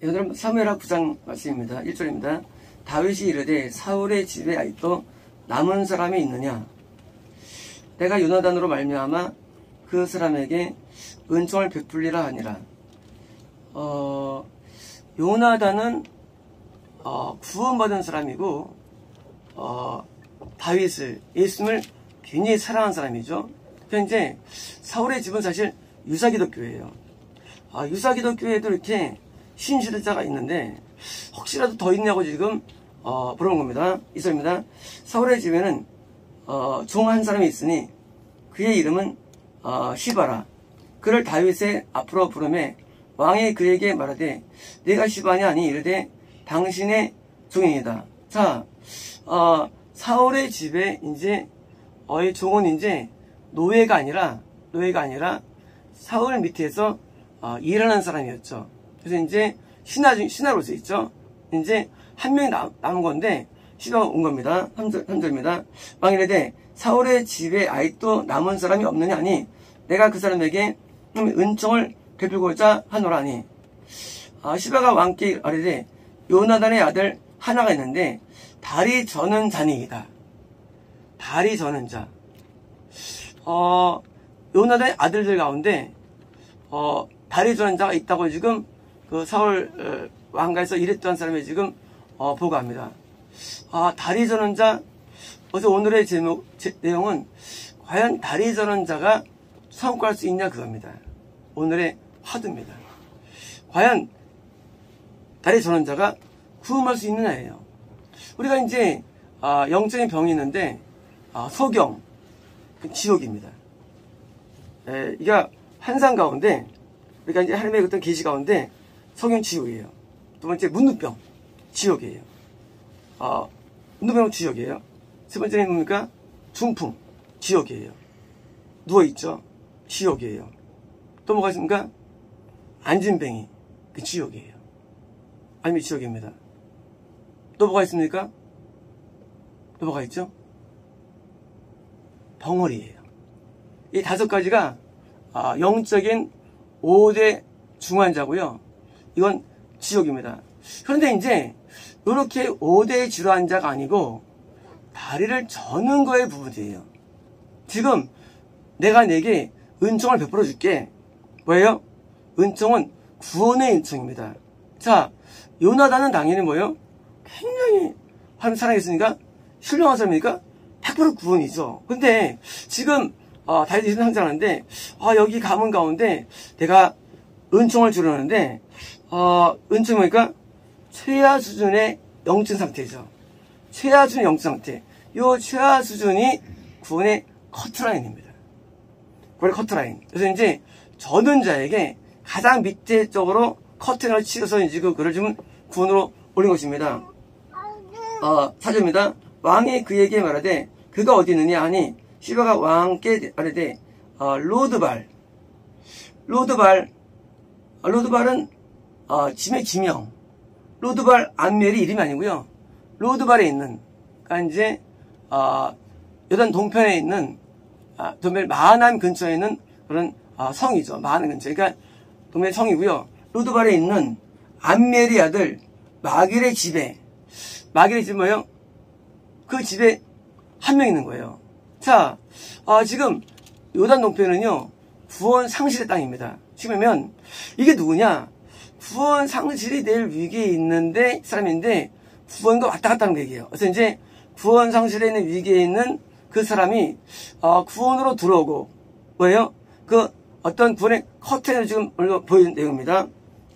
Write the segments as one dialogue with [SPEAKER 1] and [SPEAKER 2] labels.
[SPEAKER 1] 여러분 사무엘하 9장 말씀입니다. 1절입니다. 다윗이 이르되 사울의 집에 아직도 남은 사람이 있느냐? 내가 요나단으로 말미암아 그 사람에게 은총을 베풀리라 하니라. 요나단은 구원받은 사람이고 다윗을, 예수님을 굉장히 사랑한 사람이죠. 현재 사울의 집은 사실 유사기독교예요. 유사기독교에도 이렇게 신시대자가 있는데 혹시라도 더 있냐고 지금 물어본 겁니다. 이절입니다. 사울의 집에는 종 한 사람이 있으니 그의 이름은 시바라. 그를 다윗의 앞으로 부르매 왕이 그에게 말하되 내가 시바냐 하니 이르되 당신의 종이니이다. 자, 사울의 집에 이제 이 종은 이제 노예가 아니라 사울 밑에서 일하는 사람이었죠. 그래서 이제 신하로서 있죠. 이제 한 명이 남은 건데 시바가 온 겁니다. 3절입니다. 왕이 이르되 사울의 집에 아직도 남은 사람이 없느냐 하니 내가 그 사람에게 은총을 베풀고자 하노라니. 시바가 왕께 아뢰되 요나단의 아들 하나가 있는데 다리 저는 자니이다. 다리 저는 자. 요나단의 아들들 가운데 다리 저는 자가 있다고 지금 그 사울 왕가에서 일했던 사람이 지금 보고합니다. 다리 저는 자. 그래서 오늘의 내용은 과연 다리 저는 자가 성공할 수 있냐 그겁니다. 오늘의 화두입니다. 과연 다리 저는 자가 구원할 수 있느냐예요. 우리가 이제 영적인 병이 있는데 소경, 지옥입니다. 이게 환상 가운데 우리가 이제 하나님의 어떤 계시 가운데 소경 지옥이에요. 두 번째 문둥병 지옥이에요. 문둥병은 지옥이에요. 세 번째는 뭡니까? 중풍 지옥이에요. 누워있죠. 지옥이에요. 또 뭐가 있습니까? 안진뱅이 그 지옥이에요. 아니면 지옥입니다. 또 뭐가 있습니까? 또 뭐가 있죠? 벙어리예요. 이 5가지가 영적인 5대 중환자고요. 이건 지옥입니다. 그런데 이제 이렇게 5대 질환자가 아니고 다리를 저는 거의 부분이에요. 지금 내가 내게 은총을 베풀어 줄게. 뭐예요? 은총은 구원의 은총입니다. 자, 요나단은 당연히 뭐예요? 굉장히 하나님 사랑했으니까 훌륭한 사람이니까 100% 구원이죠. 근데 지금 다윗이 상장하는데 여기 가문 가운데 내가 은총을 주려는데 은총이 뭐니까 최하 수준의 영적 상태죠. 최하 수준의 영적 상태. 요 최하 수준이 구원의 커트라인입니다. 구원의 커트라인. 그래서 이제 저는 자에게 가장 밑에 쪽으로 커튼을 치어서 이제 그를 좀 구원으로 올린 것입니다. 4절입니다. 왕이 그에게 말하되 그가 어디 있느냐 하니 시바가 왕께 말하되 로드발은 짐의 지명. 로드발 암멜이 이름이 아니고요. 로드발에 있는, 그러니까 이제 요단 동편에 있는 동편 마하나임 근처에 있는 그런 성이죠. 마하나임 근처. 그러니까 동편 성이고요. 로드발에 있는 암멜의 아들 마길의 집에, 마길의 집 뭐예요? 그 집에 한 명 있는 거예요. 자, 지금 요단 동편은요 구원 상실의 땅입니다. 지금이면 이게 누구냐? 구원 상실이 될 위기에 있는데 사람인데 구원과 왔다 갔다 하는 얘기예요. 그래서 이제 구원 상실에 있는 위기에 있는 그 사람이 구원으로 들어오고 뭐예요? 그 어떤 구원의 커튼을 지금 보여준 내용입니다.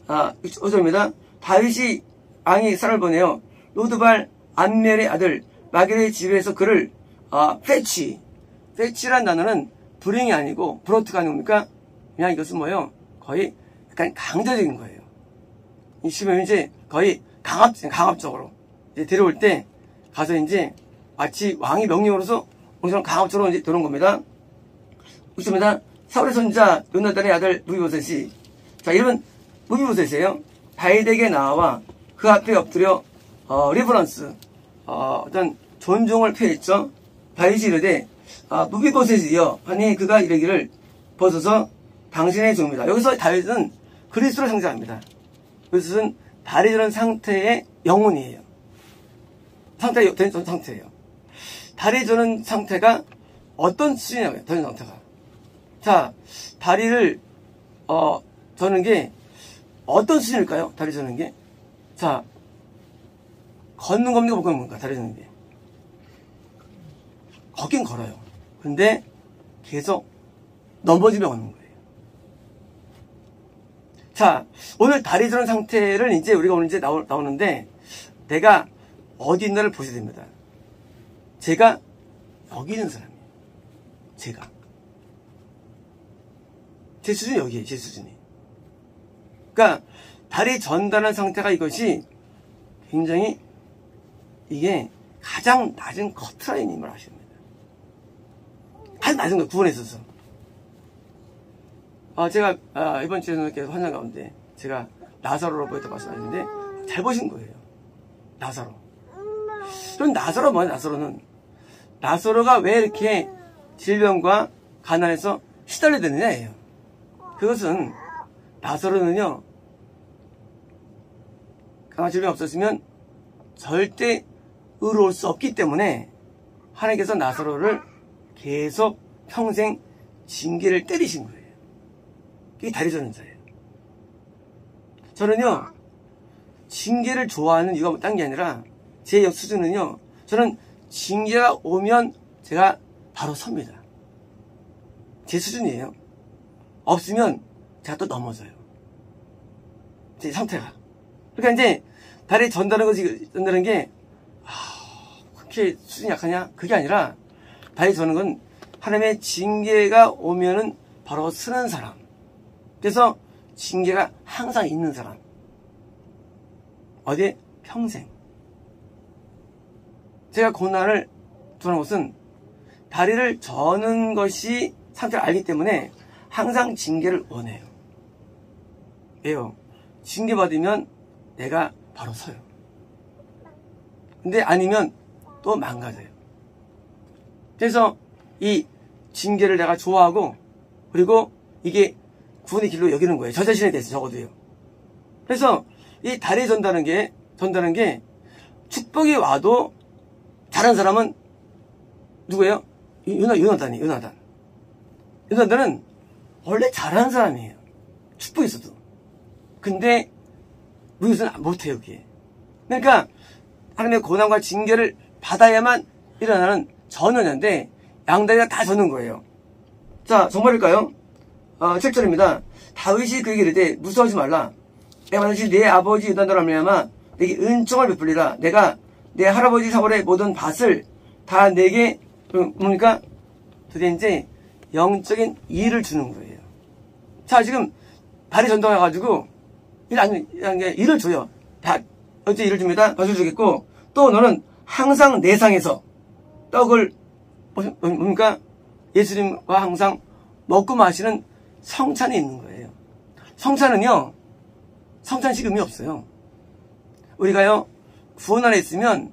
[SPEAKER 1] 5절입니다. 다윗이 왕이 쌀을 보내요. 로드발 암멜의 아들 마길의 집에서 그를 패치란 단어는 불행이 아니고 브로트가 아닙니까? 그냥 이것은 뭐예요? 거의 약간 강제적인 거예요. 이 시면 이제 거의 강압적으로 이제 데려올 때 가서 이제 마치 왕이 명령으로서 엄청 강압적으로 이제 들어온 겁니다. 그렇습니다. 사울의 손자 요나단의 아들 무비보셋이, 자, 이런 무비보셋이에요. 다윗에게 나와 그 앞에 엎드려 리버런스 어떤 존중을 표했죠. 다윗이 이르되 무비보셋이여 하니 그가 이르기를 벗어서 당신의 종입니다. 여기서 다윗은 그리스도를 상징합니다. 그것은 다리 저는 상태의 영혼이에요. 상태가 된 상태예요. 다리 저는 상태가 어떤 수준이냐고요. 저는 상태가. 자, 다리를 저는 게 어떤 수준일까요? 다리 저는 게. 자, 걷는 겁니까? 못 걷는 겁니까? 다리 저는 게. 걷긴 걸어요. 근데 계속 넘어지며 걷는 거예요. 자, 오늘 다리 저는 상태를 이제 우리가 오늘 이제 나오는데 내가 어디 있나를 보셔야 됩니다. 제가 여기 있는 사람이에요. 제가. 제 수준이 여기에요. 제 수준이. 그러니까 다리 전달한 상태가 이것이 굉장히 이게 가장 낮은 커트라인임을 아셔야 됩니다. 가장 낮은 거 구원에 있어서. 제가 이번 주에는 계속 환상 가운데 제가 나사로로 보였다고 말씀하셨는데 잘 보신 거예요. 나사로. 그럼 나사로 뭐야? 나사로가 왜 이렇게 질병과 가난에서 시달려야 되느냐예요. 그것은 나사로는요, 강한 질병이 없었으면 절대 의로울 수 없기 때문에 하나님께서 나사로를 계속 평생 징계를 때리신 거예요. 그게 다리 저는 자예요. 저는요, 징계를 좋아하는 이유가 딴 게 아니라 제 수준은요, 저는 징계가 오면 제가 바로 섭니다. 제 수준이에요. 없으면 제가 또 넘어져요. 제 상태가. 그러니까 이제 다리 전다는 게 그렇게 수준이 약하냐? 그게 아니라 다리 저는 건 하나님의 징계가 오면은 바로 쓰는 사람. 그래서 징계가 항상 있는 사람. 어디? 평생. 제가 고난을 두는 것은 다리를 저는 것이 상태를 알기 때문에 항상 징계를 원해요. 왜요? 징계받으면 내가 바로 서요. 근데 아니면 또 망가져요. 그래서 이 징계를 내가 좋아하고 그리고 이게 구원의 길로 여기는 거예요. 저 자신에 대해서 적어도요. 그래서 이 다리 전다는 게 축복이 와도 잘하는 사람은 누구예요? 요나단은 원래 잘하는 사람이에요. 축복이 있어도. 근데 무엇은 못해요, 그게. 그러니까 하나님의 고난과 징계를 받아야만 일어나는 전원인데 양다리가 다 저는 거예요. 자, 정말일까요? 7절입니다. 다윗이 그에게 이르되 무서워하지 말라. 내가 반드시 내 아버지 요나단으로 말미암아 내게 은총을 베풀리라. 내가 내 할아버지 사울의 모든 밭을 다 내게 뭡니까? 드디어 이제 영적인 일을 주는 거예요. 자, 지금 다리 전도해가지고 일을 줘요. 어째 일을 줍니다. 밭을 주겠고 또 너는 항상 내 상에서 떡을 뭡니까? 예수님과 항상 먹고 마시는 성찬이 있는 거예요. 성찬은요, 성찬식 의미 없어요. 우리가요, 구원 안에 있으면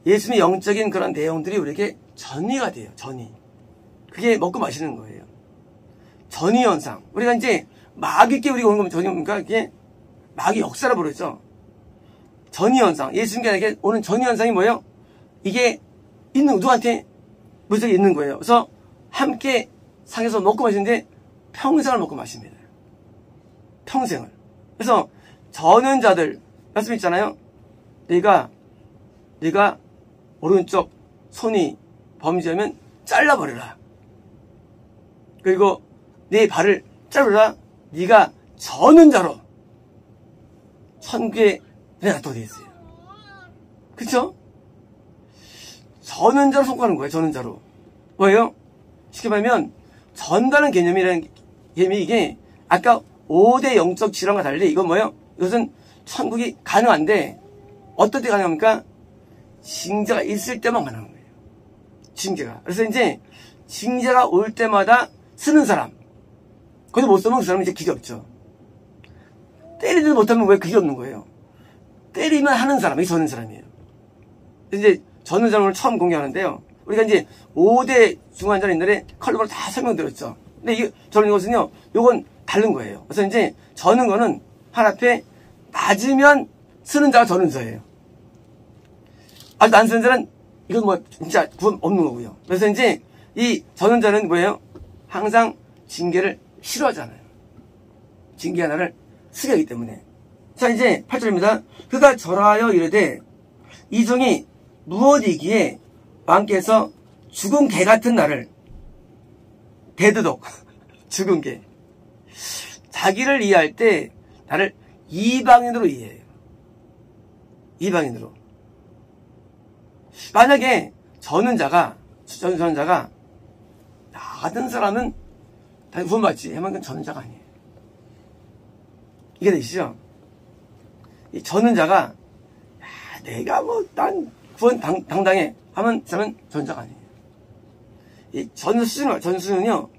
[SPEAKER 1] 예수님의 영적인 그런 내용들이 우리에게 전이가 돼요. 전이. 그게 먹고 마시는 거예요. 전이 현상. 우리가 이제 막 있게 우리가 오는 거면 전이 뭡니까? 이게 막이 역사라 부르죠. 전이 현상. 예수님께 오는 전이 현상이 뭐예요? 이게 누구한테 물속에 있는 거예요. 그래서 함께 상에서 먹고 마시는데 평생을 먹고 마십니다. 평생을. 그래서 저는 자들 말씀 있잖아요. 네가 오른쪽 손이 범죄하면 잘라버려라. 그리고 네 발을 자르라. 네가 저는 자로 천국에 놔둬야 되겠어요. 그쵸? 저는 자로 속하는 거예요. 저는 자로. 뭐예요? 쉽게 말하면 전다는 개념이라는 개념이 이게 아까 5대 영적 질환과 달리 이건 뭐예요? 이것은 천국이 가능한데 어떨 때 가능합니까? 징계가 있을 때만 가능한 거예요. 징계가. 그래서 이제 징계가 올 때마다 쓰는 사람. 거기서 못 쓰면 그 사람은 이제 길이 없죠. 때리지도 못하면 왜 길이 없는 거예요? 때리면 하는 사람이 저는 사람이에요. 이제 저는 사람을 처음 공개하는데요. 우리가 이제 5대 중환자를 옛날에 컬러로 다 설명드렸죠. 근데 저는 이것은요, 요건 다른 거예요. 그래서 이제 저는 거는 하나 앞에 맞으면 쓰는 자가 전운자예요. 아직 안 쓰는 자는 이건 뭐 진짜 구원 없는 거고요. 그래서 이제 이 전운자는 뭐예요? 항상 징계를 싫어하잖아요. 징계 하나를 쓰게 하기 때문에. 자, 이제 8절입니다. 그가 절하여 이르되 이 종이 무엇이기에 왕께서 죽은 개 같은 나를 대드독 죽은 개 자기를 이해할 때 나를 이방인으로 이해해요. 이방인으로. 만약에 전자가 나 같은 사람은 다 구원받지 하면 그건 전자가 아니에요. 이게 되시죠? 이 전자가 내가 뭐 난 구원 당당해 하면 저는 전자가 아니에요. 이 전수는요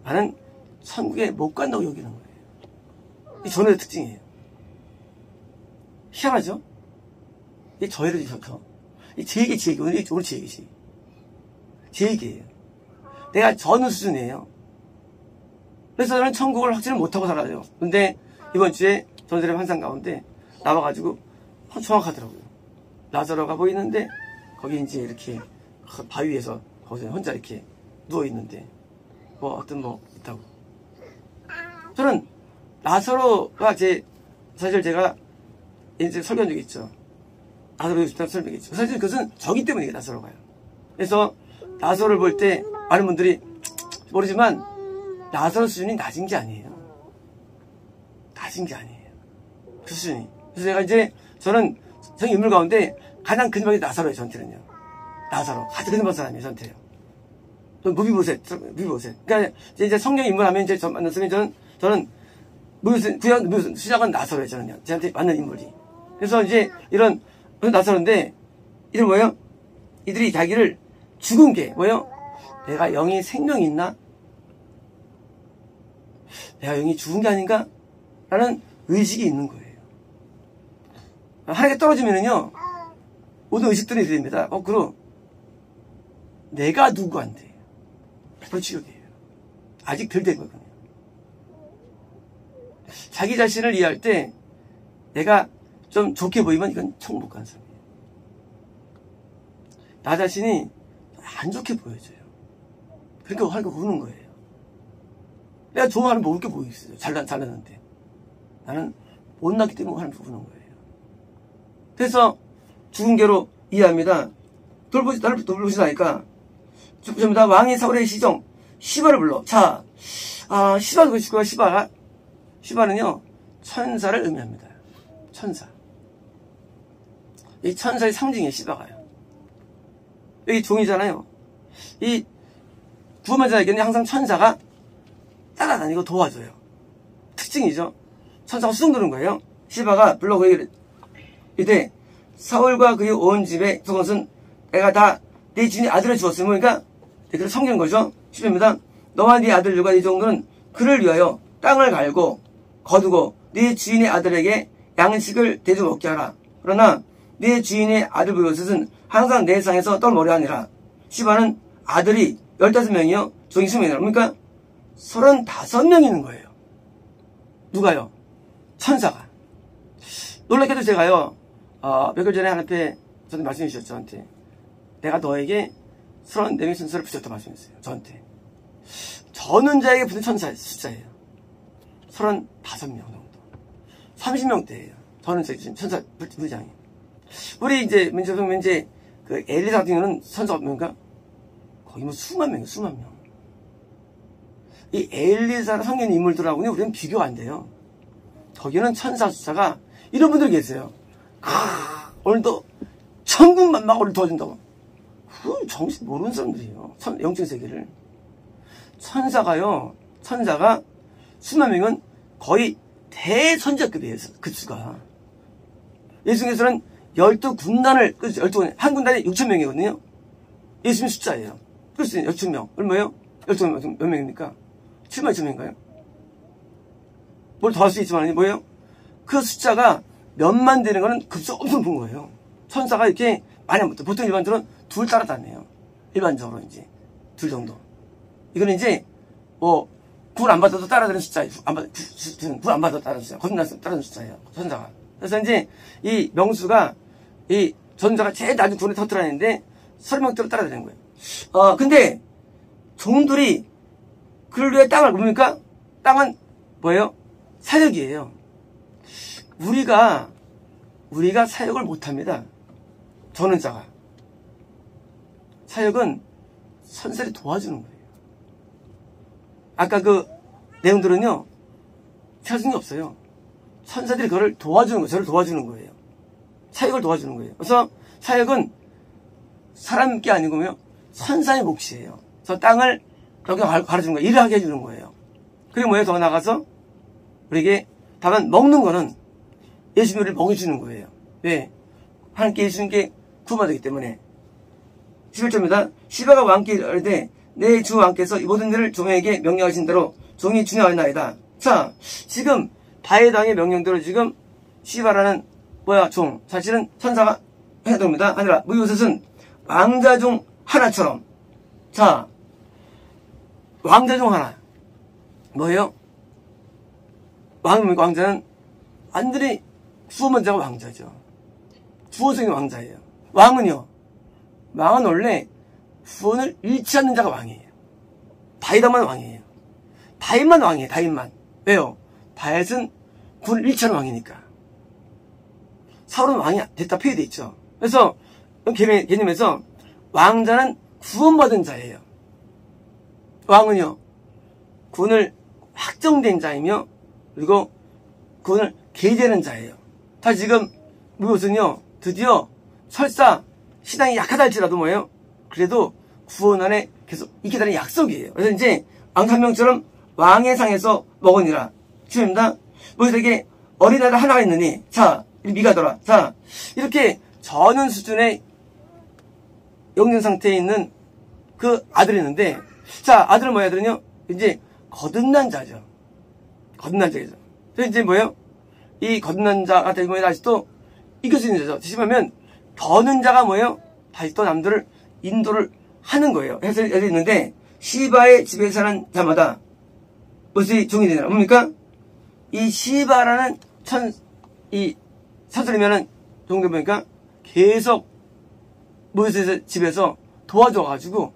[SPEAKER 1] 나는 천국에 못 간다고 여기는 거예요. 이 전의 특징이에요. 희한하죠? 이 저희를 저. 이 제 얘기. 오늘 제 얘기지. 제 얘기예요. 내가 전후 수준이에요. 그래서 저는 천국을 확신을 못하고 살아요. 근데 이번 주에 전설의 환상 가운데 나와가지고 정확하더라고요. 라자로가 보이는데 거기 이제 이렇게 바위 위에서 거기서 혼자 이렇게 누워있는데 뭐 어떤 뭐 있다고. 저는 라자로가 사실 제가 이제 설교한 적이 있죠. 라자로에 설명했죠. 사실 그것은 저기 때문에 라자로가요. 그래서 라자로를 볼 때 많은 분들이 모르지만 라자로 수준이 낮은 게 아니에요. 낮은 게 아니에요. 그 수준이. 그래서 제가 이제 저는 성 인물 가운데 가장 근접하게 라자로예요. 저한테는요. 라자로 가장 근접한 사람이에요. 저한테요. 무비보셋. 그러니까 이제 성경 인물하면 이제 저 만났으면 저는 무비보셋 시작은 라자로예요. 저는요. 저한테 맞는 인물이. 그래서 이제 이런 나서는데 이들 뭐예요? 이들이 자기를 죽은 게 뭐예요? 내가 영이 생명이 있나? 내가 영이 죽은 게 아닌가? 라는 의식이 있는 거예요. 하나님께 떨어지면은요 모든 의식들이 됩니다. 거꾸로 내가 누구한테 바로 지옥이에요. 아직 덜 된 거거든요. 자기 자신을 이해할 때 내가 좀 좋게 보이면 이건 천국 못 가는 사람이에요. 나 자신이 안 좋게 보여져요. 그러니까 하나님께 우는 거예요. 내가 좋아하는 뭐 울게 보이겠어요. 잘났는데. 나는 못났기 때문에 하나님께 우는 거예요. 그래서 죽은 개로 이해합니다. 돌보시다니까 죽습니다. 왕이 사울의 시종 시바를 불러. 자, 시바가 그것이고 시바는요 천사를 의미합니다. 천사. 이 천사의 상징이에요. 시바가요. 여기 종이잖아요. 이 구원자에게는 항상 천사가 따라다니고 도와줘요. 특징이죠. 천사가 수송 드는 거예요. 시바가 불러 그에게 이때 사울과 그의 온 집에 속옷은 내가 다 네 주인의 아들을 주었으며 그러니까 그를 섬기는 거죠. 10회입니다. 너와 네 아들들과 네 종들은 그를 위하여 땅을 갈고 거두고 네 주인의 아들에게 양식을 대주 먹게 하라. 그러나 네 주인의 아들 보요셋은 항상 내 상에서 떨머리 하니라. 시바는 아들이 15명이요 종이 20명이라. 그러니까 35명이 있는 거예요. 누가요? 천사가. 놀랍게도 제가요 몇 개월 전에 하나님께 저한테 말씀해 주셨죠. 저한테 내가 너에게 34명의 천사를 붙였다 말씀했어요. 저한테. 저는 자에게 붙은 천사 숫자예요. 35명 정도. 30명대예요. 저는 지금 천사 부장이. 우리 이제 그 엘리사 같은 경우는 천사가 뭡니까? 거의 뭐 수만 명이에요. 수만 명. 이 엘리사나 성경 인물들하고는 우리는 비교가 안 돼요. 거기는 천사 숫자가 이런 분들 계세요. 오늘도 천국만 막 우리를 도와준다고. 그 정신 모르는 사람들이에요. 영적 세계를. 천사가 수만 명은 거의 대선자급이에요. 급수가. 예수님께서는 12군단을, 그렇죠. 12군, 한 군단에 6,000명이거든요. 예수님 숫자예요. 그렇죠. 6,000명. 얼마예요? 12명 몇 명입니까? 7만 2천명인가요? 뭘 더 할 수 있지만, 뭐예요? 그 숫자가 몇만 되는 거는 급수가 엄청 높은 거예요. 천사가 이렇게 많이 안 붙어요. 보통 일반적으로 둘 따라다녀요. 일반적으로 이제. 둘 정도. 이거는 이제, 굴 안 받아도 따라다니는 숫자예요. 굴 안 받아도 따라다니는 숫자. 겁나서 따라다니는 숫자예요. 천사가. 그래서 이제 이 명수가 이 전자가 제일 낮은 군에 터뜨려냈는데 30명대로 따라다니는 거예요. 근데 종들이 그를 위해 땅을 뭡니까? 땅은 뭐예요? 사역이에요. 우리가 사역을 못합니다. 전은자가. 사역은 선설이 도와주는 거예요. 아까 그 내용들은요, 사승이 없어요. 천사들이 그를 도와주는 거예요. 저를 도와주는 거예요. 사역을 도와주는 거예요. 그래서 사역은 사람 게 아니고요, 천사의 몫이에요. 그래서 땅을 이렇게 가르쳐주는 거예요. 일을 하게 해주는 거예요. 그리고 뭐예요? 더 나가서 우리에게 다만 먹는 거는 예수님을 먹여주는 거예요. 왜? 하나님께 예수님께 구원받기 때문에. 11절입니다. 시바가 왕께 이르되 내 주 왕께서 이 모든 일을 종에게 명령하신 대로 종이 준행하였나이다. 자, 지금 바에당의 명령대로 지금 시바라는 종, 사실은 천사가 해야 됩니다. 아니라 무효셋은 왕자 중 하나처럼. 자, 왕자 중 하나. 뭐예요? 왕자는 완전히 구원자가 왕자죠. 구원성이 왕자예요. 왕은요, 왕은 원래 구원을 잃지 않는 자가 왕이에요. 다윗만 왕이에요. 다윗만 왕이에요. 다윗만. 왜요? 다윗은 구원을 잃지 않는 왕이니까. 사울은 왕이 됐다 표현되어 있죠. 그래서 개념에서 왕자는 구원받은 자예요. 왕은요, 구원을 확정된 자이며 그리고 구원을 계제하는 자예요. 다 지금 무엇은요, 드디어 설사 신앙이 약하다 할지라도 뭐예요? 그래도 구원 안에 계속 있게 되는 약속이에요. 그래서 이제 왕산명처럼 왕의 상에서 먹으니라. 주입니다. 모세에게 어린아이들 하나가 있느니, 자, 미가더라. 자, 이렇게 저는 수준의 영적 상태에 있는 그 아들이 있는데, 자, 아들은 뭐야? 아들은요, 이제 거듭난 자죠. 거듭난 자죠. 그래서 이제 뭐예요? 이 거듭난 자 같은 경우에 다시 또 이길 수 있는 자죠. 다시 말하면, 더는 자가 뭐예요? 다시 또 남들을 인도를 하는 거예요. 해서 여기 있는데, 시바의 집에 사는 자마다 무엇이 종이 되느냐? 뭡니까? 이 시바라는 이 사슬이면은 종들 보니까 계속 모세의 집에서 도와줘가지고,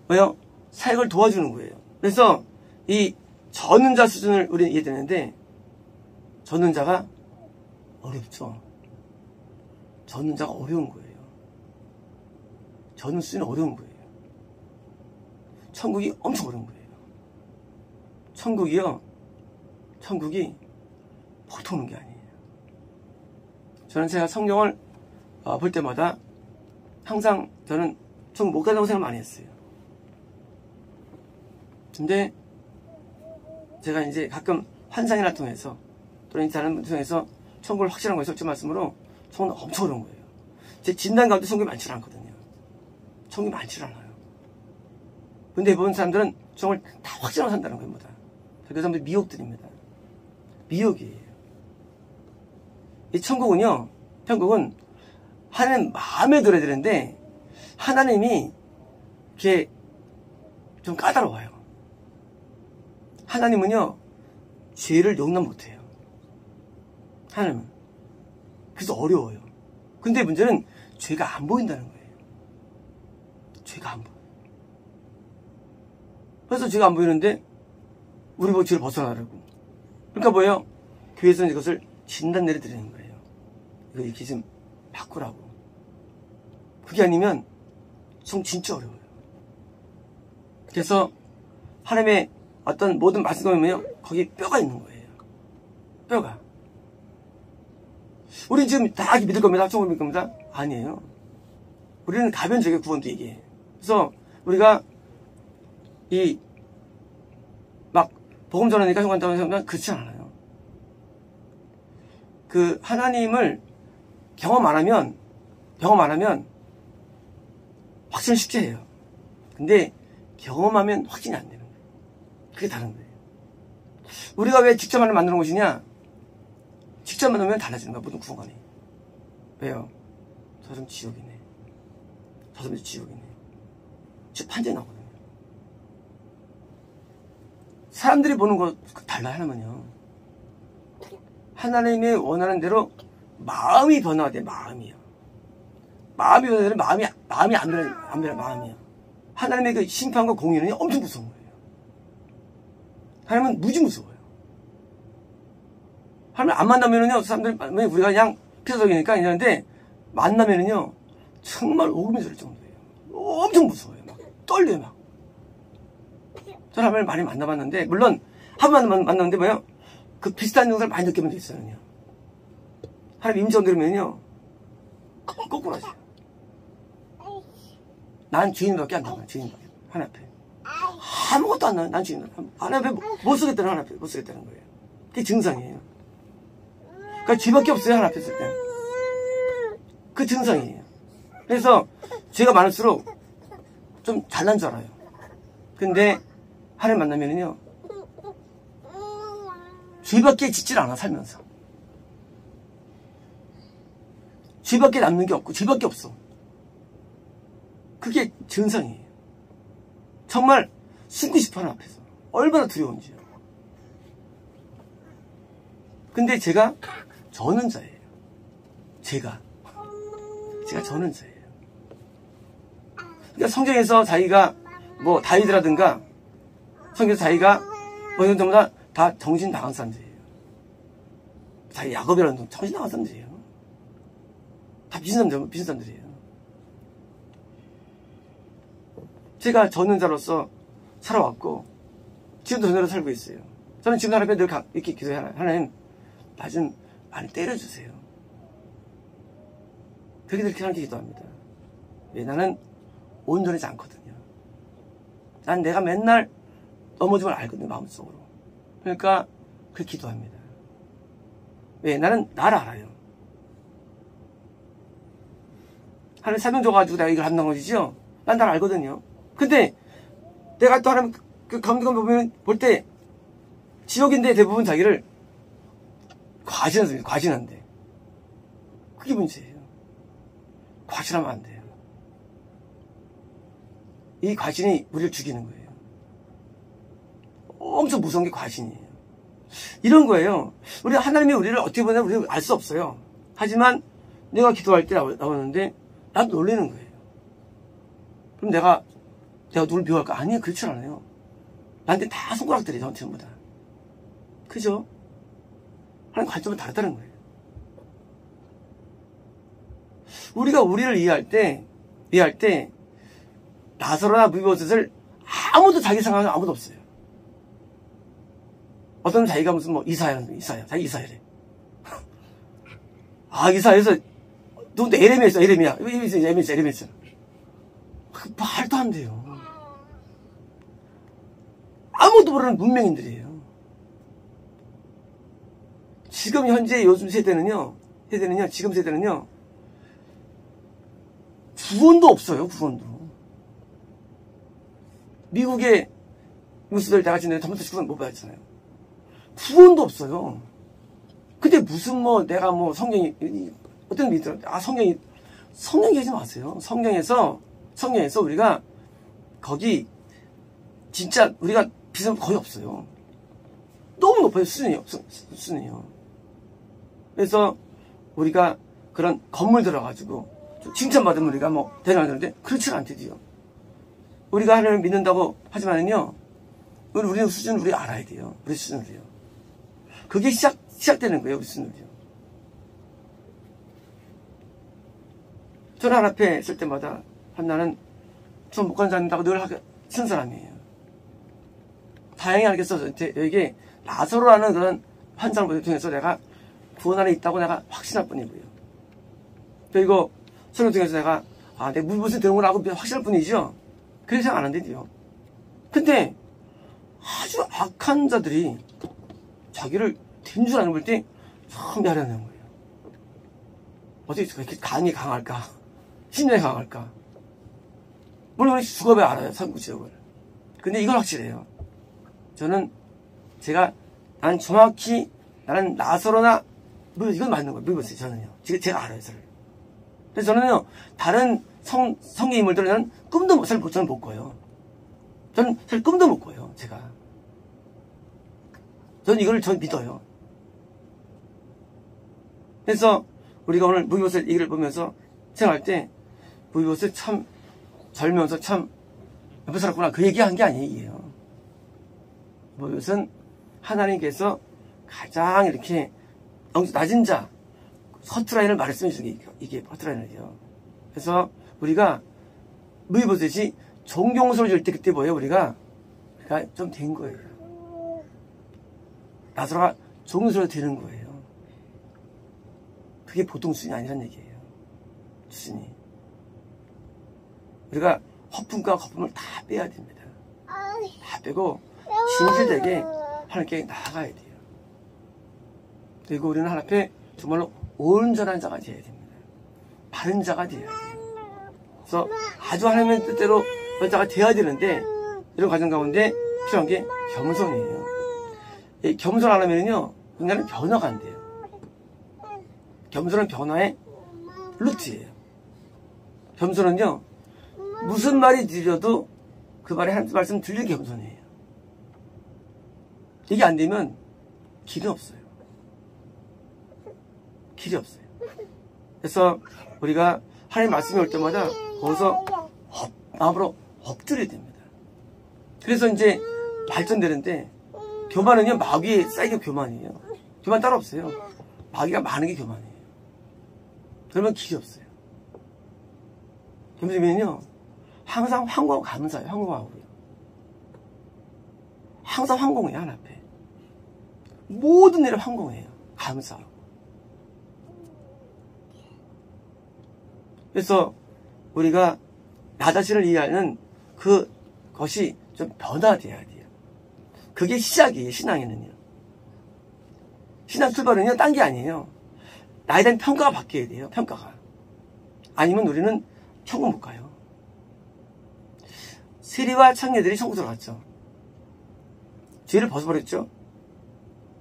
[SPEAKER 1] 뭐요? 사역을 도와주는 거예요. 그래서 이 전능자 수준을 우리는 이해되는데, 전능자가 어렵죠. 전능자가 어려운 거예요. 전능 수준이 어려운 거예요. 천국이 엄청 어려운 거예요. 천국이 보통 오는 게 아니에요. 저는 제가 성경을 볼 때마다 항상 저는 천국 못 간다고 생각 많이 했어요. 근데 제가 이제 가끔 환상이나 통해서 또는 다른 분 통해서 천국을 확실한 거예요. 솔직히 말씀으로 천국은 엄청 어려운 거예요. 제 진단 가운데 천국이 많지 않거든요. 천국이 많지 않아요. 근데 대부분 사람들은 천국을 다 확실하게 산다는 겁니다. 그 사람들 미혹들입니다. 미혹이에요. 이 천국은 하나님 마음에 들어야 되는데 하나님이 이렇게 좀 까다로워요. 하나님은요, 죄를 용납 못해요. 하나님은. 그래서 어려워요. 근데 문제는 죄가 안 보인다는 거예요. 죄가 안 보여요. 그래서 죄가 안 보이는데 우리 뭐 죄를 벗어나라고. 그러니까 뭐예요? 교회에서는 이것을 진단 내려드리는 거예요. 이거 이렇게 좀 바꾸라고. 그게 아니면 진짜 어려워요. 그래서 하나님의 어떤 모든 말씀을 보면 거기에 뼈가 있는 거예요. 뼈가. 우리 지금 다 믿을 겁니다. 합성을 믿을 겁니다. 아니에요. 우리는 가변적인 구원도 얘기해요. 그래서 우리가 복음 전하니까 흉한다는 생각은 그렇지 않아요. 그 하나님을 경험 안 하면 확신을 쉽게 해요. 근데 경험하면 확신이 안 되는 거예요. 그게 다른 거예요. 우리가 왜 직접 하나님 만드는 것이냐? 직접 만나면 달라지는 거야, 모든 구원관이. 왜요? 저 사람 지옥이네. 저 사람 지옥이네. 즉 판정이 나거든요. 사람들이 보는 거 달라요, 하나만요. 하나님이 원하는 대로 마음이 변화가 돼. 마음이요. 마음이 변화되면 마음이 안 변해. 마음이요. 하나님의 그 심판과 공의는 엄청 무서운 거예요. 하나님은 무지 무서워요. 하나님 안 만나면은요, 사람들이 우리가 그냥 피서적이니까 이러는데, 만나면은요, 정말 오금이 저릴 정도예요. 엄청 무서워요. 막 떨려요, 막. 저는 하나님을 많이 만나봤는데, 물론, 한 번 만났는데 뭐요? 그 비슷한 영상을 많이 느끼면 됐어요. 하나님 임재 들으면요, 거꾸로 하세요. 난 주인밖에 안 나와요, 주인밖에. 하나님 앞에. 아무것도 안 나와요, 난 주인. 하나님 앞에 못 쓰겠다는 하나님 앞에 못 쓰겠다는 거예요. 그게 증상이에요. 그러니까 죄밖에 없어요, 하나님 앞에 있을 때. 그 증상이에요. 그래서 죄가 많을수록 좀 잘난 줄 알아요. 근데 하나님 만나면은요, 죄밖에 짓질 않아, 살면서. 죄밖에 남는 게 없고, 죄밖에 없어. 그게 증상이에요. 정말 숨고 싶어, 하나님 앞에서. 얼마나 두려운지요. 근데 제가 전원자예요. 제가 전원자예요. 그러니까 성경에서 자기가 뭐 다윗이라든가 성경에서 자기가 뭐 이런 전부 다 정신 나간 사람들이에요. 자기 야곱이라는 정신 나간 사람들이에요. 다 비슷한 사람들이에요. 제가 전원자로서 살아왔고 지금도 전원자로 살고 있어요. 저는 지금 하나님 앞에 늘 이렇게 기도해요. 하나님 나 좀 많이 때려주세요. 그렇게 하나님께 기도합니다. 왜? 나는 온전하지 않거든요. 난 내가 맨날 넘어지면 알거든요, 마음속으로. 그러니까 그렇게 기도합니다. 왜? 나는 나를 알아요. 하나님 사명 줘가지고 내가 이걸 한다는 것이죠? 난 나를 알거든요. 근데 내가 또 하나님 그 감독관 보면 볼 때 지옥인데 대부분 자기를 과신한데. 그게 문제예요. 과신하면 안 돼요. 이 과신이 우리를 죽이는 거예요. 엄청 무서운 게 과신이에요. 이런 거예요. 우리 하나님이 우리를 어떻게 보냐 우리는 알 수 없어요. 하지만 내가 기도할 때 나오는데 나도 놀리는 거예요. 그럼 내가 누굴 미워할까? 아니에요. 그렇지 않아요. 나한테 다 손가락들이죠. 전부 다. 그죠? 하나님 관점은 다르다는 거예요. 우리가 우리를 이해할 때 나사로나 무비보셋을 아무도 자기 생각하는 아무도 없어요. 어떤 자기가 무슨 뭐 이사야 자기 이사야래. 아 이사야에서 누군데 에레미야 말도 안 돼요. 아무도 모르는 문명인들이에요. 지금 현재 요즘 세대는요 지금 세대는요 구원도 없어요. 구원도. 미국의 뉴스들 다 같이 내가 잘못해서 구원 못 받았잖아요. 구원도 없어요. 근데 무슨 뭐 내가 뭐 성경이 어떤 믿더라. 아 성경이 하지 마세요. 성경에서 우리가 거기 진짜 우리가 비싼 거 거의 없어요. 너무 높아요. 수준이요. 그래서 우리가 그런 건물 들어가지고 칭찬받으면 우리가 뭐 대단하는데 그렇지는 않대요. 우리가 하나님을 믿는다고 하지만은요, 우리는 수준을 우리 알아야 돼요. 우리 수준을요. 그게 시작되는 거예요. 우리 수준을요. 저는 하나 앞에 있을 때마다 나는 좀 못 간다고 늘 쓴 사람이에요. 다행히 알겠어. 여기에 나사로라는 그런 환상을 통해서 내가 구원 안에 있다고 내가 확신할 뿐이고요. 그리고 설명 통해서 내가 내가 무슨 되는 걸 알고 확신할 뿐이죠. 그렇게 생각 안 한대요. 근데 아주 악한 자들이 자기를 된 줄 아는 볼 때 참 미안하는 거예요. 어떻게 그렇게 간이 강할까? 심장이 강할까? 물론 우리 직업에 알아요. 삼구 지역을. 근데 이건 확실해요. 난 정확히 나는 나사로나 이건 맞는 거예요. 믿었어요. 저는요. 제가 알아요. 저를. 그래서 저는요. 다른 성경 인물들은 저는 못 꿔요. 저는 사실 꿈도 못 꿔요. 제가. 저는 이걸 믿어요. 그래서 우리가 오늘 무비보셋 얘기를 보면서 생각할 때 무비보셋 참 젊으면서 참 옆에 살았구나 그 얘기한 게 아니에요. 무비보셋은 하나님께서 가장 이렇게 낮은 자 허트라인을 말씀해 이게 허트라인이에요. 그래서 우리가 무비보셋이 존경스러워질 때 그때 뭐예요? 우리가 좀 된 거예요. 나사로가 존경스러워 되는 거예요. 그게 보통 수준이 아니란 얘기예요. 수준이. 우리가 허품과 거품을 다 빼야 됩니다. 다 빼고 진실되게 하나님께 나아가야 돼요. 그리고 우리는 하나님 앞에 정말로 온전한 자가 되어야 됩니다. 바른 자가 되어야 돼요. 그래서 아주 하나님의 뜻대로 그런 자가 되어야 되는데 이런 과정 가운데 필요한 게 겸손이에요. 겸손 안 하면요 인간은 변화가 안 돼요. 겸손은 변화의 루트예요. 겸손은요 무슨 말이 들려도 그 말에 한 말씀 들리는 게 겸손이에요. 이게 안 되면 길이 없어요. 길이 없어요. 그래서 우리가 하나님 말씀이 올 때마다 거기서 마음으로 엎드려야 됩니다. 그래서 이제 발전되는데 교만은요 마귀에 쌓이게 교만이에요. 교만 따로 없어요. 마귀가 많은 게 교만이에요. 그러면 길이 없어요. 겸손이면요 항상 황공하고 감사해요. 황공하고요. 항상 황공해요. 하나 앞에 모든 일을 황공해요. 감사하고. 그래서 우리가 나 자신을 이해하는 그것이 좀 변화돼야 돼요. 그게 시작이에요. 신앙에는요. 신앙 출발은요 딴 게 아니에요. 나에 대한 평가가 바뀌어야 돼요. 평가가. 아니면 우리는 천국 못 가요. 세리와 창녀들이 천국 들어갔죠. 죄를 벗어버렸죠.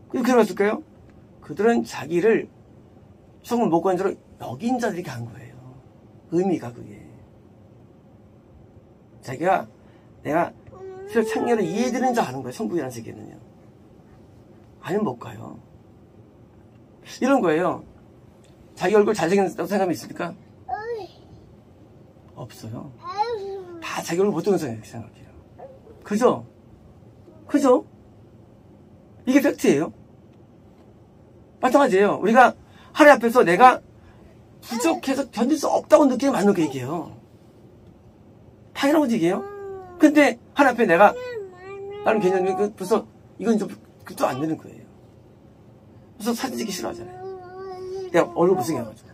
[SPEAKER 1] 그럼 그래 갔을까요? 그들은 자기를 천국 못 가는 자로 여긴 자들이 간 거예요. 의미가 그게. 자기가 내가 세리와 창녀를 이해되는 자 하는 거예요. 천국이라는 세계는요. 아니면 못 가요. 이런 거예요. 자기 얼굴 잘생겼다고 생각하면 있습니까? 없어요. 다 자기 얼굴 못되는 생각해요. 그죠? 그죠? 이게 팩트예요. 마찬가지예요. 우리가 하나님 앞에서 내가 부족해서 견딜 수 없다고 느끼는 맞는 그 얘기예요. 당연한 얘기예요. 근데 하나님 앞에 내가 다른 개념이 벌써 이건 좀 또 안 되는 거예요. 그래서 사진 찍기 싫어하잖아요. 내가 얼굴 못생겨가지고.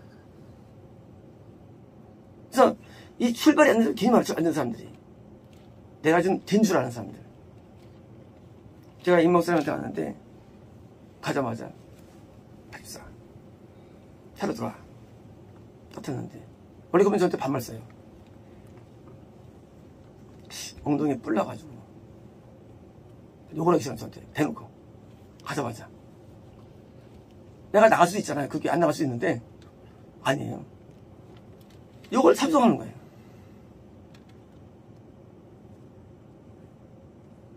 [SPEAKER 1] 그래서 이 출발이 안 되는 사람들이 내가 좀 된 줄 아는 사람들. 제가 임 목사님한테 갔는데 가자마자 박사 차로 들어와 떴었는데 원래 그러면 저한테 반말 써요. 엉덩이에 뿔 나가지고 욕을 하기 싫어 저한테 대놓고 가자마자 내가 나갈 수도 있잖아요. 그게 안 나갈 수 있는데 아니에요. 욕을 참석하는 거예요.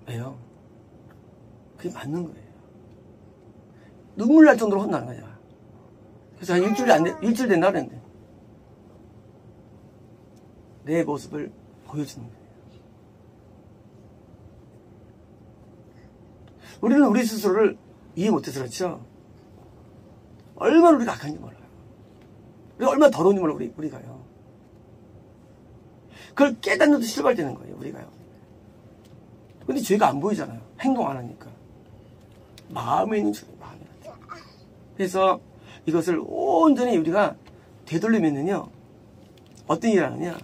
[SPEAKER 1] 왜요? 그게 맞는 거예요. 눈물 날 정도로 혼나는 거야. 그래서 일주일 된다 그랬는데 내 모습을 보여주는 거예요. 우리는 우리 스스로를 이해 못해서 그렇죠. 얼마나 우리가 악한지 몰라요. 우리가 얼마나 더러운지 몰라요. 우리가요. 그걸 깨닫는 데 출발되는 거예요. 우리가요. 근데 죄가 안 보이잖아요. 행동 안 하니까. 마음에 있는 죄가 마음에 있는. 그래서 이것을 온전히 우리가 되돌리면은요. 어떤 일을 하느냐.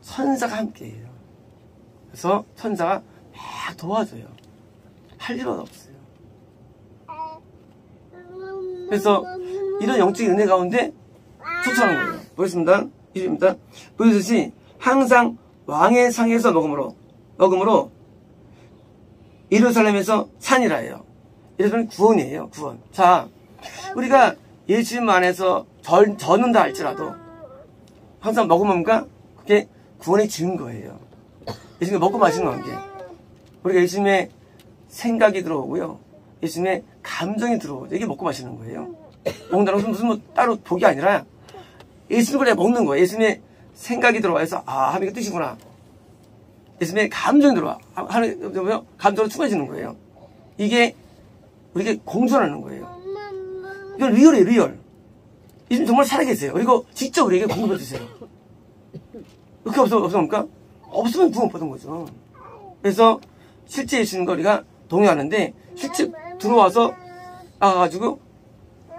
[SPEAKER 1] 선사가 함께해요. 그래서 선사가 막 도와줘요. 할 일은 없어요. 그래서 이런 영적인 은혜 가운데 초청하는 거예요. 보겠습니다. 1입니다. 보여주듯이 항상 왕의 상에서 먹음으로 예루살렘에서 산이라예요. 예루살렘 구원이에요. 구원. 자, 우리가 예수님 안에서 젖는다 할지라도 항상 먹으면가 그게 구원의 증거예요. 예수님이 먹고 마시는 관계. 우리가 예수님의 생각이 들어오고요. 예수님의 감정이 들어오죠. 이게 먹고 마시는 거예요. 먹는다는 것은 무슨 뭐 따로 복이 아니라 예수님을 그냥 먹는 거예요. 예수님의 생각이 들어와서 하나님의 뜻이구나. 예수님의 감정이 들어와. 하나님의 감정으로 충만해지는 거예요. 이게 우리에게 공존하는 거예요. 이건 리얼이에요, 리얼. 예수님 정말 살아계세요. 그리고 직접 우리에게 공급해 주세요. 그렇게 없습니까? 없으면 구원 받은 거죠. 그래서 실제 예수님과 우리가 동행하는데 실제 들어와서 나가가지고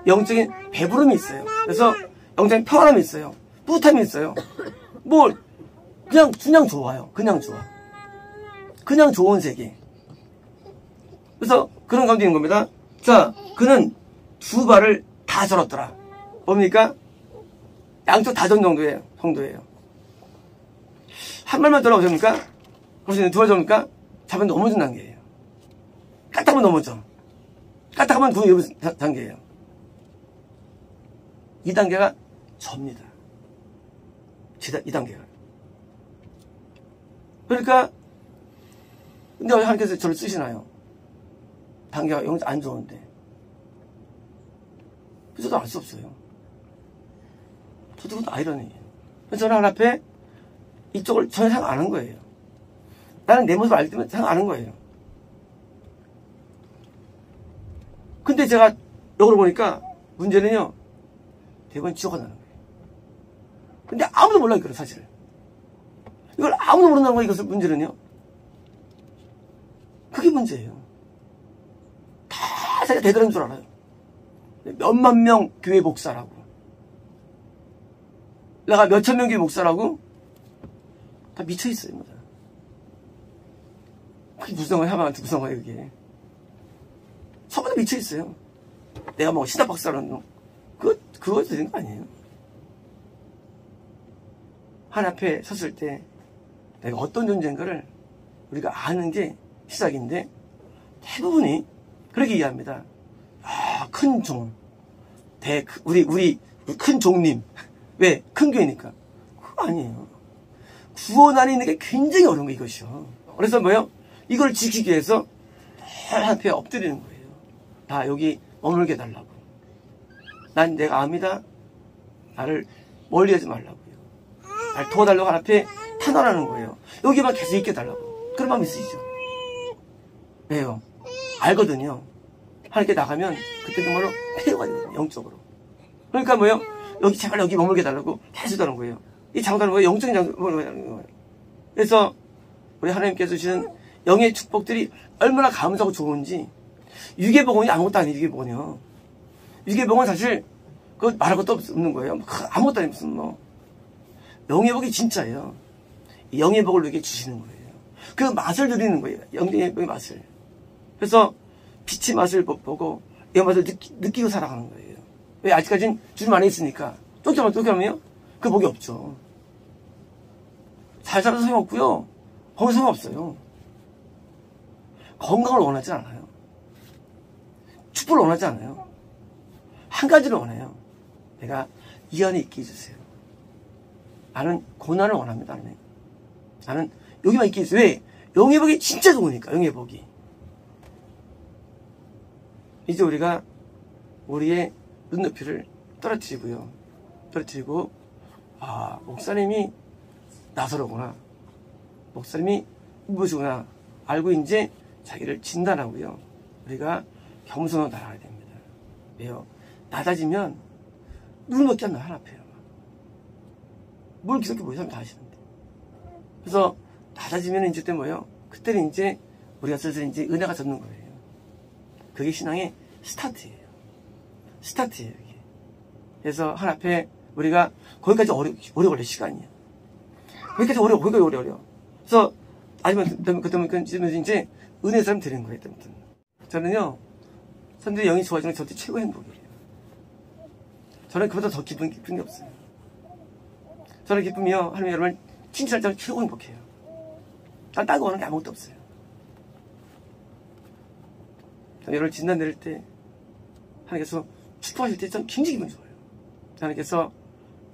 [SPEAKER 1] 영적인 배부름이 있어요. 그래서 영적인 평안함이 있어요. 뿌듯함이 있어요. 뭐 그냥 좋아요. 그냥 좋아. 그냥 좋은 세계. 그래서 그런 가운데 있는 겁니다. 자, 그는 두 발을 다 절었더라. 뭡니까? 양쪽 다 전 정도예요. 한 발만 절어보십니까? 그래서 두 발 절입니까? 잡으면 넘어진 단계예요. 까딱하면 넘어져. 까딱하면 두 단계예요. 이 단계가 접니다. 2단계가. 그러니까 근데 하나님께서 저를 쓰시나요? 단계가 영적 안 좋은데. 그래서 저도 알 수 없어요. 저도 그것도 아이러니예요. 그래서 저는 하나 앞에 이쪽을 전혀 생각 안 한 거예요. 나는 내 모습을 알기 때문에 생각 안 한 거예요. 근데 제가 역으로 보니까 문제는요, 대부분 지옥가 나는 거예요. 근데 아무도 몰라요, 이걸 사실. 이걸 아무도 모른다는 거예요, 이것을 문제는요. 그게 문제예요. 다 자기가 대단한 줄 알아요. 몇만 명 교회 목사라고. 내가 몇천 명 교회 목사라고. 다 미쳐있어요, 뭐. 그게 무슨 거예요, 하마한테 무슨 거예요, 그게. 서로 미쳐있어요. 내가 뭐 신학 박사라는 놈. 그거 되는 거 아니에요. 하나님 앞에 섰을 때 내가 어떤 존재인가를 우리가 아는 게 시작인데 대부분이 그렇게 이해합니다. 큰 종. 우리 큰 종님. 왜? 큰 교회니까. 그거 아니에요. 구원 안에 있는 게 굉장히 어려운 거 이것이요. 그래서 뭐요? 이걸 지키기 위해서 하나님 앞에 엎드리는 거예요. 나 여기 머물게 해달라고. 난 내가 압니다. 나를 멀리 하지 말라고요. 날 도와달라고 하나님 앞에 탄원하는 거예요. 여기만 계속 있게 해달라고. 그런 마음이 있으시죠? 왜요? 알거든요. 하나님께 나가면 그때 정말로 폐허가 됩니다. 영적으로. 그러니까 뭐요? 여기 제발 여기 머물게 해달라고 계속 하는 거예요. 이 장소는 뭐예요? 영적인 장소라는 거예요. 그래서 우리 하나님께서 주시는 영의 축복들이 얼마나 감사하고 좋은지. 유괴복음이 아무것도 아니에요. 유괴복음이요. 유괴복음은 사실 그거 말할 것도 없는 거예요. 아무것도 아니에요. 무슨 뭐. 영의 복이 진짜예요. 영의 복을 우리에게 주시는 거예요. 그 맛을 누리는 거예요. 영의 복의 맛을. 그래서 빛의 맛을 보고 이 맛을 느끼고 살아가는 거예요. 왜? 아직까지는 주님 안에 있으니까. 쫓겨나면요? 그 복이 없죠. 잘 살아도 소용없고요. 거기 소용없어요. 건강을 원하지 않아요. 축복을 원하지 않아요. 한 가지를 원해요. 내가 이 안에 있게 해주세요. 나는 고난을 원합니다. 나는 여기만 있게 해주세요. 왜? 영의 복이 진짜 좋으니까. 영의 복이. 이제 우리가 우리의 눈높이를 떨어뜨리고요. 떨어뜨리고 목사님이 나서로구나. 목사님이 무엇이구나. 알고 이제 자기를 진단하고요. 우리가 겸손하게 나아가야 됩니다. 왜요? 낮아지면 눈밖에 안 나요. 하나 앞에요. 뭘 기독교 모의 사람 다 하시는데. 그래서 낮아지면 이제 때 뭐예요? 그때는 이제 우리가 슬슬 이제 은혜가 젖는 거예요. 그게 신앙의 스타트예요. 스타트예요, 이게. 그래서 하나 앞에 우리가 거기까지 오래 걸릴 시간이에요. 거기까지 오래 어려. 그래서 아니면 그때면 이제 은혜 사람 되는 거예요. 그때부터는. 저는요, 선생님의 영이 좋아지는 게 저한테 최고의 행복이에요. 저는 그보다 더 기쁜 게 없어요. 저는 기쁨이요, 하나님 여러분 칭찬할 때는 최고 행복해요. 난 딴 거 원하는 게 아무것도 없어요. 저는 여러분 진단 내릴 때 하나님께서 축복하실 때 전 굉장히 기분 좋아요. 하나님께서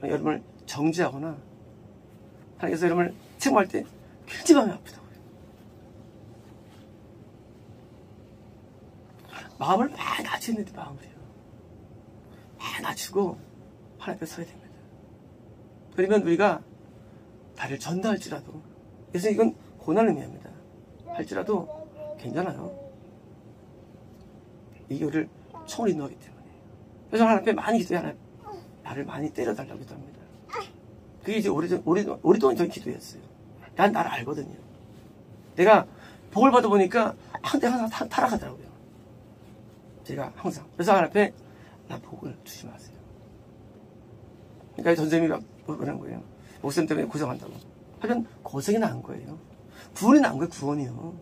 [SPEAKER 1] 여러분을 정죄하거나 하나님께서 여러분을 책망할 때 굉장히 마음이 아프다고요. 마음을 많이 다쳤는데 마음을요. 다 낮추고 하나님 앞에 서야 됩니다. 그러면 우리가 나를 전다 할지라도, 그래서 이건 고난을 의미합니다. 할지라도 괜찮아요. 이게 우리를 총을 인도하기 때문에. 그래서 하나님 앞에 많이 기도해. 하나님 나를 많이 때려달라고 기도합니다. 그게 이제 오랫동안 저희 기도였어요. 난 나를 알거든요. 내가 복을 받아보니까 내가 항상 타락하더라고요. 제가 항상. 그래서 하나님 앞에 나 복을 주지 마세요. 그러니까 선생님이 막 그런 거예요. 목사님 때문에 고생한다고. 하면 고생이 나은 거예요. 구원이 나은 거예요. 구원이요.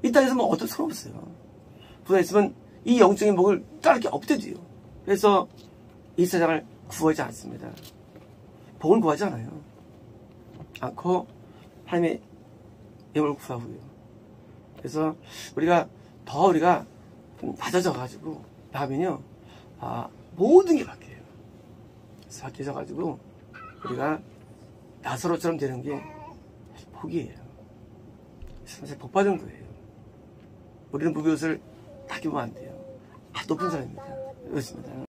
[SPEAKER 1] 이 땅에서 뭐 어떤 소용 없어요. 부자 있으면 이 영적인 복을 따를 게 없대도요. 그래서 이 세상을 구하지 않습니다. 복을 구하지 않아요. 않고 하나님의 영을 구하고요. 그래서 우리가 좀 낮아져가지고 나면요, 모든 게 바뀌어요. 그래서 바뀌어져가지고 우리가 나사로처럼 되는 게 복이에요. 사실 복 받은 거예요. 우리는 무비옷을 다 끼면 안 돼요. 높은 사람입니다. 그렇습니다.